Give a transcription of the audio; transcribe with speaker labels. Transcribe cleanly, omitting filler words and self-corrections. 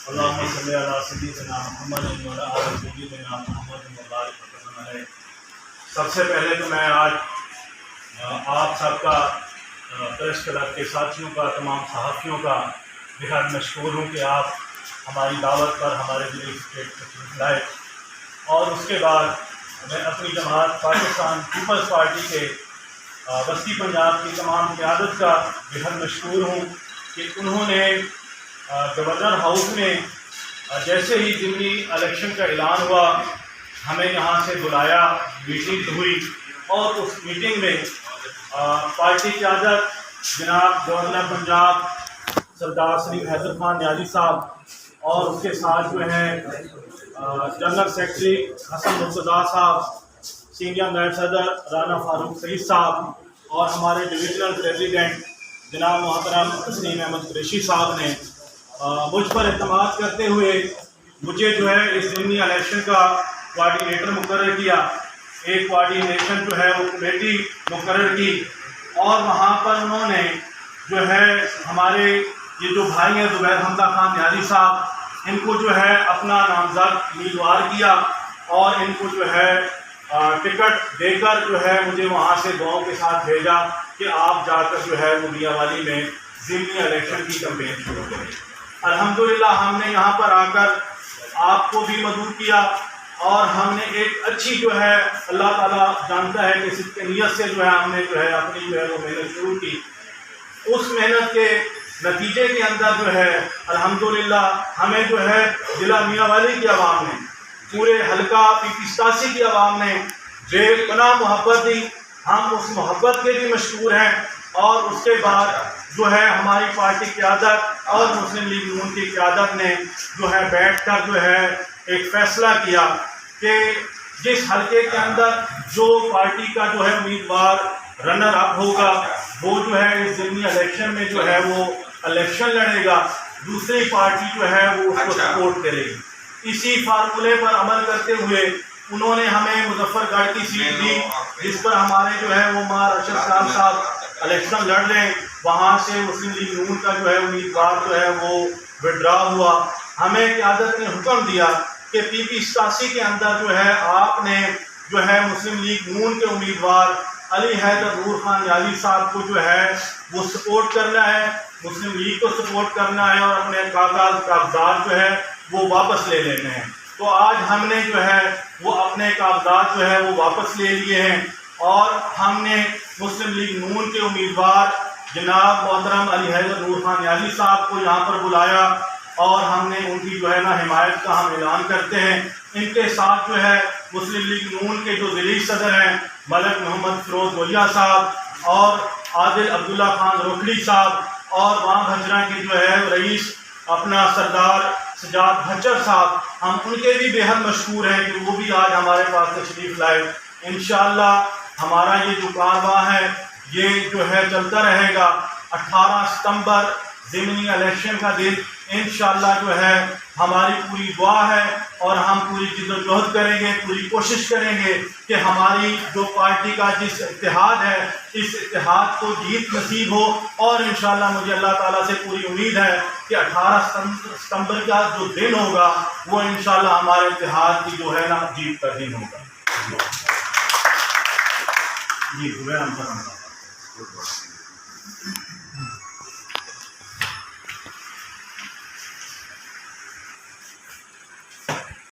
Speaker 1: اللهم صل علی سیدنا محمد وعلی آل سیدنا محمد وبارک وسلم علیہ۔ سب سے پہلے تو میں آج آپ سب کا، پریس کلب کے ساتھیوں کا، تمام صحافیوں کا بہت مشکور ہوں کہ آپ ہماری دعوت پر ہمارے ضلع اسٹیٹ تشریف لائے، اور اس کے بعد میں اپنی جماعت پاکستان پیپلز پارٹی کے وسطی پنجاب کی تمام قیادت کا بہت مشکور ہوں کہ انہوں نے گورنر ہاؤس میں جیسے ہی ضمنی الیکشن کا اعلان ہوا ہمیں یہاں سے بلایا، میٹنگ ہوئی، اور اس میٹنگ میں پارٹی قیادت جناب گورنر پنجاب سردار سلیم حیدر خان نیازی صاحب، اور اس کے ساتھ جو ہیں جنرل سیکرٹری حسن مرتضیٰ صاحب، سینئر نائب صدر رانا فاروق سعید صاحب، اور ہمارے ڈویژنل پریزیڈنٹ جناب محترم تسنیم احمد قریشی صاحب نے مجھ پر اعتماد کرتے ہوئے مجھے جو ہے اس ضمنی الیکشن کا کوآرڈینیٹر مقرر کیا، ایک کوآرڈینیشن جو ہے وہ کمیٹی مقرر کی، اور وہاں پر انہوں نے جو ہے ہمارے یہ جو بھائی ہیں زبیر حمزہ خان نیازی صاحب، ان کو جو ہے اپنا نامزد امیدوار کیا، اور ان کو جو ہے ٹکٹ دے کر جو ہے مجھے وہاں سے دعاؤں کے ساتھ بھیجا کہ آپ جا کر جو ہے وہ میاں والی میں ضمنی الیکشن کی کمپین شروع کریں۔ الحمدللہ ہم نے یہاں پر آ کر آپ کو بھی مدعو کیا، اور ہم نے ایک اچھی جو ہے اللہ تعالیٰ جانتا ہے کہ صدق نیت سے جو ہے ہم نے جو ہے اپنی جو ہے وہ محنت شروع کی۔ اس محنت کے نتیجے کے اندر جو ہے الحمدللہ ہمیں جو ہے ضلع میاں والی کی عوام نے، پورے حلقہ PP87 کی عوام نے بے پناہ محبت دی۔ ہم اس محبت کے بھی مشکور ہیں، اور اس کے بعد جو ہے ہماری پارٹی قیادت اور مسلم لیگ نون کی قیادت نے جو ہے بیٹھ کر جو ہے ایک فیصلہ کیا کہ جس حلقے کے اندر جو پارٹی کا جو ہے امیدوار رنر اپ ہوگا وہ جو ہے اس ضمنی الیکشن میں جو ہے وہ الیکشن لڑے گا، دوسری پارٹی جو ہے وہ اس کو سپورٹ کرے گی۔ اسی فارمولے پر عمل کرتے ہوئے انہوں نے ہمیں مظفر گڑھ کی سیٹ دی، جس پر ہمارے جو ہے وہ مار ارشد صاحب الیکشن لڑ رہے، وہاں سے مسلم لیگ نون کا جو ہے امیدوار جو ہے وہ وڈرا ہوا۔ ہمیں قیادت نے حکم دیا کہ PP87 کے اندر جو ہے آپ نے جو ہے مسلم لیگ نون کے امیدوار علی حیدر نور خان نیازی صاحب کو جو ہے وہ سپورٹ کرنا ہے، مسلم لیگ کو سپورٹ کرنا ہے، اور اپنے کاغذات جو ہے وہ واپس لے لینے ہیں۔ تو آج ہم نے جو ہے وہ اپنے کاغذات جو ہے وہ واپس لے لیے ہیں، اور ہم نے مسلم لیگ نون کے امیدوار جناب محترم علی حیدر نور خان نیازی صاحب کو یہاں پر بلایا، اور ہم نے ان کی جو ہے نا حمایت کا ہم اعلان کرتے ہیں۔ ان کے ساتھ جو ہے مسلم لیگ نون کے جو ضلعی صدر ہیں ملک محمد فیروز گویا صاحب، اور عادل عبداللہ خان روکھڑی صاحب، اور وہاں بھجرہ کے جو ہے رئیس اپنا سردار سجاد بھچر صاحب، ہم ان کے بھی بےحد مشکور ہیں کہ وہ بھی آج ہمارے پاس تشریف لائے۔ انشاءاللہ ہمارا یہ جو کارواں ہے یہ جو ہے چلتا رہے گا۔ 18 ستمبر ضمنی الیکشن کا دن انشاءاللہ جو ہے ہماری پوری دعا ہے، اور ہم پوری جد و جہد کریں گے، پوری کوشش کریں گے کہ ہماری جو پارٹی کا جس اتحاد ہے اس اتحاد کو جیت نصیب ہو، اور انشاءاللہ مجھے اللہ تعالیٰ سے پوری امید ہے کہ 18 ستمبر کا جو دن ہوگا وہ انشاءاللہ ہمارے اتحاد کی جو ہے نا جیت کا دن ہوگا۔ جی